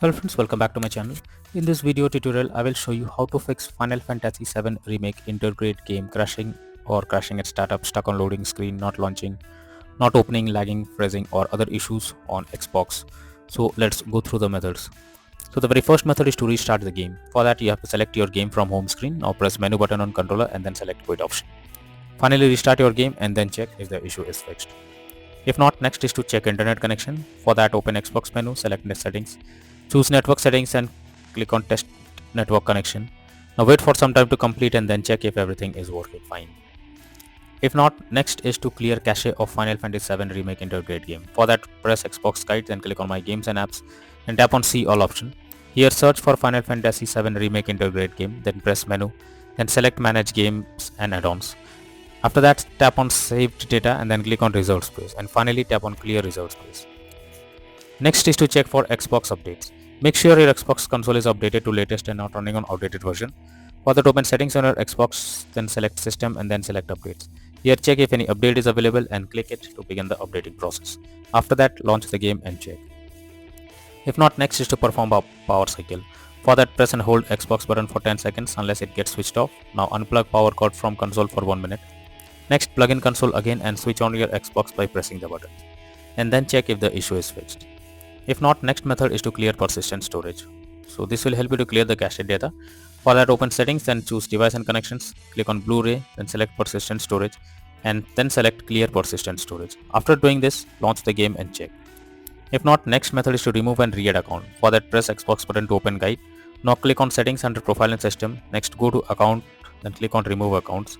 Hello friends, welcome back to my channel. In this video tutorial, I will show you how to fix Final Fantasy VII Remake Intergrade game crashing or crashing at startup, stuck on loading screen, not launching, not opening, lagging, freezing or other issues on Xbox. So let's go through the methods. So the very first method is to restart the game. For that you have to select your game from home screen. Now press menu button on controller and then select quit option. Finally restart your game and then check if the issue is fixed. If not, next is to check internet connection. For that open Xbox menu, select net settings. Choose network settings and click on test network connection. Now wait for some time to complete and then check if everything is working fine. If not, next is to clear cache of Final Fantasy VII Remake Intergrade game. For that press Xbox guide and click on my games and apps and tap on see all option. Here search for Final Fantasy VII Remake Intergrade game, then press menu, then select manage games and add-ons. After that tap on saved data and then click on results page and finally tap on clear results page. Next is to check for Xbox updates. Make sure your Xbox console is updated to latest and not running on outdated version. For that open settings on your Xbox, then select system and then select updates. Here check if any update is available and click it to begin the updating process. After that launch the game and check. If not, next is to perform a power cycle. For that press and hold Xbox button for 10 seconds unless it gets switched off. Now unplug power cord from console for 1 minute. Next plug in console again and switch on your Xbox by pressing the button. And then check if the issue is fixed. If not, next method is to clear persistent storage. So this will help you to clear the cached data. For that open settings, then choose device and connections, click on Blu-ray, then select persistent storage and then select clear persistent storage. After doing this, launch the game and check. If not, next method is to remove and re-add account. For that press Xbox button to open guide. Now click on settings under profile and system. Next go to account, then click on remove accounts.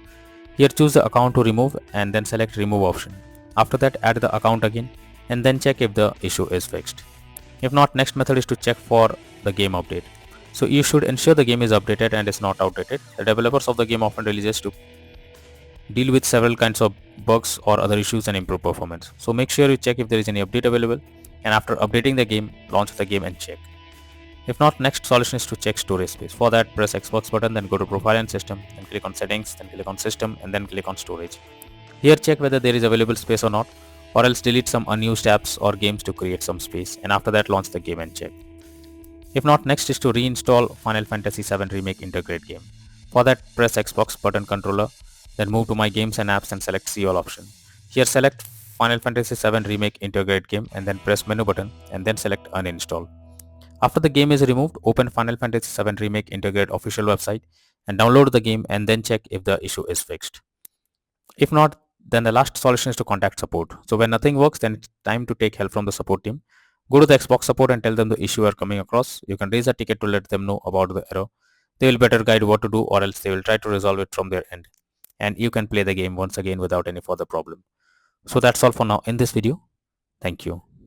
Here choose the account to remove and then select remove option. After that add the account again and then check if the issue is fixed. If not, next method is to check for the game update. So you should ensure the game is updated and is not outdated. The developers of the game often releases to deal with several kinds of bugs or other issues and improve performance. So make sure you check if there is any update available and after updating the game, launch the game and check. If not, next solution is to check storage space. For that press Xbox button, then go to profile and system, then click on settings, then click on system and then click on storage. Here check whether there is available space or not, or else delete some unused apps or games to create some space and after that launch the game and check. If not, next is to reinstall Final Fantasy VII Remake Intergrade game. For that press Xbox button controller, then move to my games and apps and select see all option. Here select Final Fantasy VII Remake Intergrade game and then press menu button and then select uninstall. After the game is removed, open Final Fantasy VII Remake Intergrade official website and download the game and then check if the issue is fixed. If not, then the last solution is to contact support. So when nothing works, then it's time to take help from the support team. Go to the Xbox support and tell them the issue you are coming across. You can raise a ticket to let them know about the error. They will better guide what to do or else they will try to resolve it from their end. And you can play the game once again without any further problem. So that's all for now in this video. Thank you.